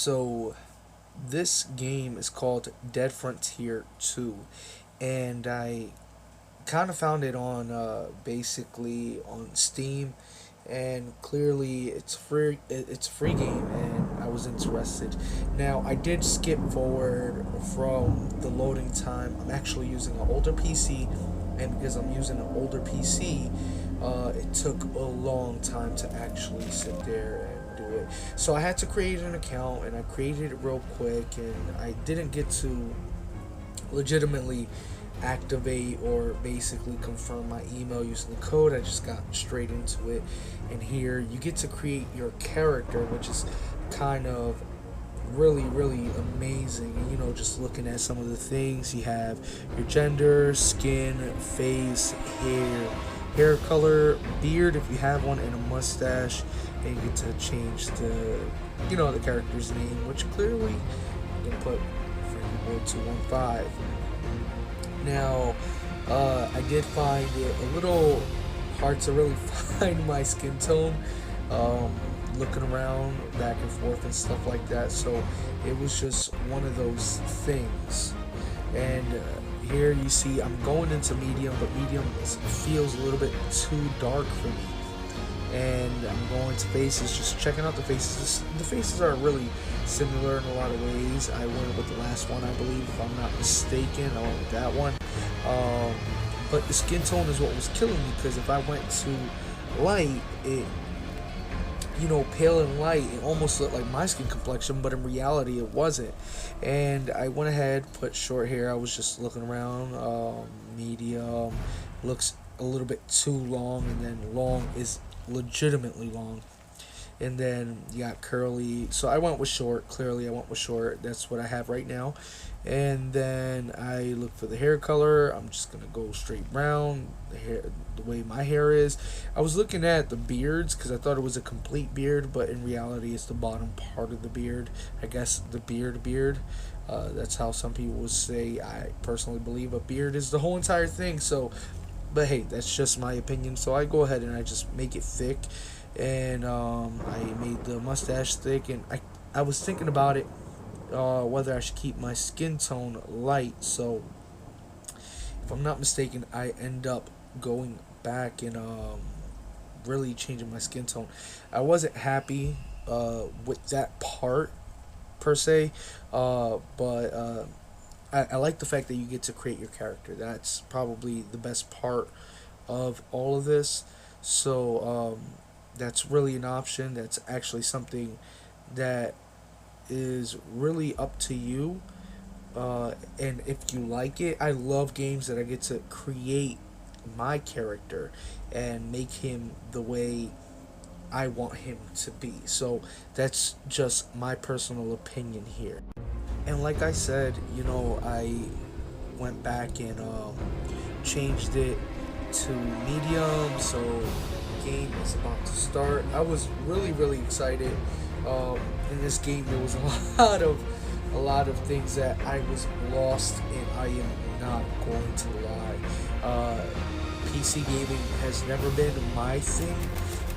So this game is called Dead Frontier 2, and I kind of found it on basically on Steam, and clearly it's free. It's a free game, and I was interested. Now I did skip forward from the loading time. I'm actually using an older PC, and because I'm using an older PC, it took a long time to actually sit there and do it. So I had to create an account, and I created it real quick, and I didn't get to legitimately activate or basically confirm my email using the code. I just got straight into it, and here you get to create your character, which is kind of really amazing. And just looking at some of the things, you have your gender, skin, face, hair color, beard if you have one, and a mustache. And you get to change the character's name, which clearly you can put Frankie Boy 215. Now, I did find it a little hard to really find my skin tone, looking around back and forth and stuff like that. So it was just one of those things. And here you see I'm going into medium, but medium feels a little bit too dark for me. And I'm going to faces, just checking out the faces. The faces are really similar in a lot of ways. I went with the last one, I believe, if I'm not mistaken. I went with that one. But the skin tone is what was killing me, because if I went to light, pale and light, it almost looked like my skin complexion, but in reality it wasn't. And I went ahead, put short hair. I was just looking around. Medium looks a little bit too long, and then long is legitimately long. And then you got curly, so I went with short. Clearly I went with short. That's what I have right now. And then I look for the hair color. I'm just gonna go straight brown. The way my hair is. I was looking at the beards because I thought it was a complete beard, but in reality it's the bottom part of the beard. I guess the beard. That's how some people would say. I personally believe a beard is the whole entire thing. So, but hey, that's just my opinion. So I go ahead and I just make it thick, and I made the mustache thick, and I was thinking about it, whether I should keep my skin tone light. So if I'm not mistaken, I end up going back and really changing my skin tone. I wasn't happy with that part per se, but I like the fact that you get to create your character. That's probably the best part of all of this. So that's really an option. That's actually something that is really up to you. And if you like it, I love games that I get to create my character and make him the way I want him to be. So that's just my personal opinion here. And like I said, I went back and changed it to medium. So game is about to start. I was really excited. In this game, there was a lot of things that I was lost in. I am not going to lie. PC gaming has never been my thing.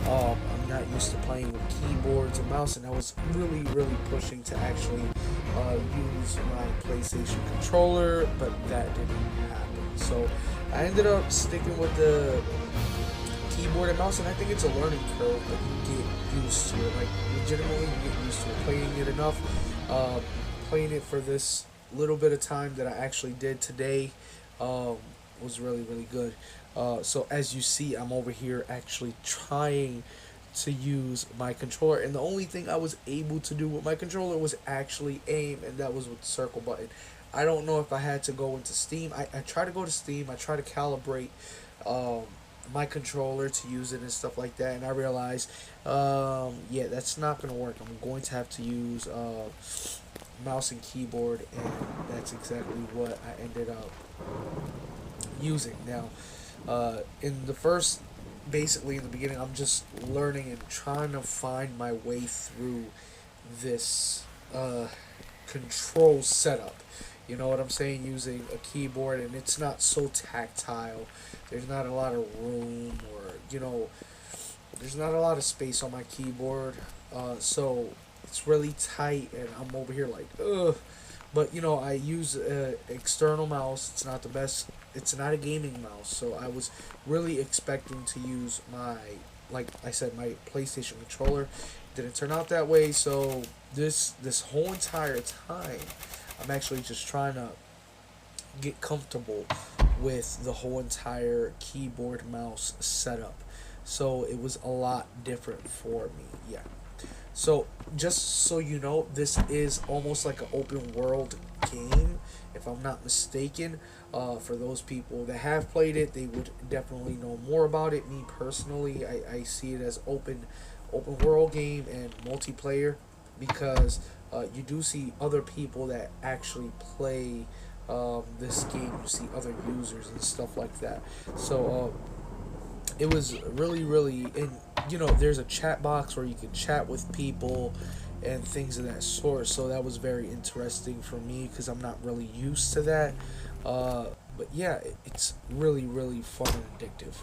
I'm not used to playing with keyboards and mouse, and I was really pushing to actually use my PlayStation controller, but that didn't happen. So I ended up sticking with the keyboard and mouse, and I think it's a learning curve, but you get used to it. Like, legitimately, you get used to it. Playing it enough, playing it for this little bit of time that I actually did today, was really good. So as you see, I'm over here actually trying to use my controller, and the only thing I was able to do with my controller was actually aim, and that was with the circle button. I don't know if I had to go into Steam. I try to go to Steam. I try to calibrate my controller to use it and stuff like that, and I realized, yeah, that's not going to work. I'm going to have to use mouse and keyboard, and that's exactly what I ended up using. Now, in the first, basically in the beginning, I'm just learning and trying to find my way through this control setup. You know what I'm saying? Using a keyboard, and it's not so tactile. There's not a lot of room, or there's not a lot of space on my keyboard. So it's really tight, and I'm over here like, ugh. But I use external mouse. It's not the best. It's not a gaming mouse, so I was really expecting to use my, like I said, my PlayStation controller. Didn't turn out that way. So this whole entire time, I'm actually just trying to get comfortable with the whole entire keyboard mouse setup. So it was a lot different for me. Yeah. So, just so you know, this is almost like an open world game, if I'm not mistaken. For those people that have played it, they would definitely know more about it. Me personally, I see it as open world game and multiplayer, because you do see other people that actually play this game. You see other users and stuff like that. So, it was really really, and there's a chat box where you can chat with people and things of that sort, so that was very interesting for me because I'm not really used to that. But yeah, it's really really fun and addictive.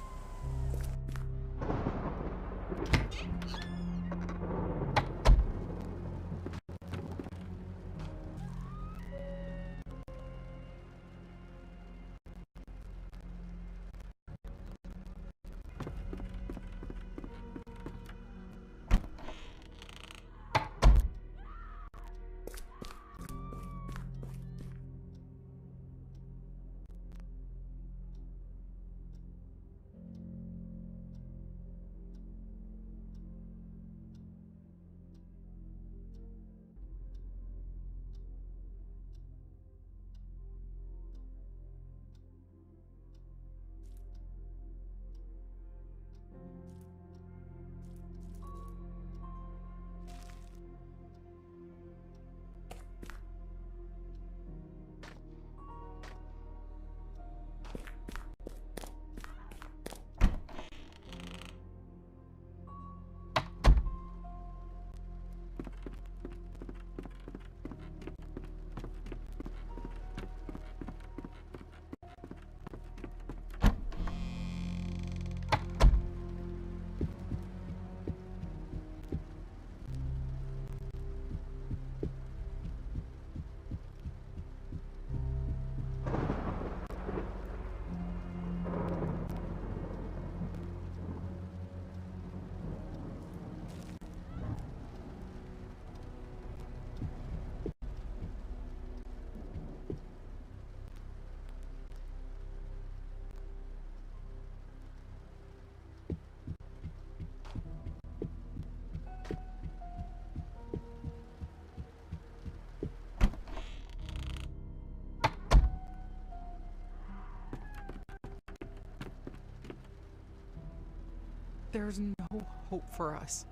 There's no hope for us.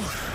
Oh,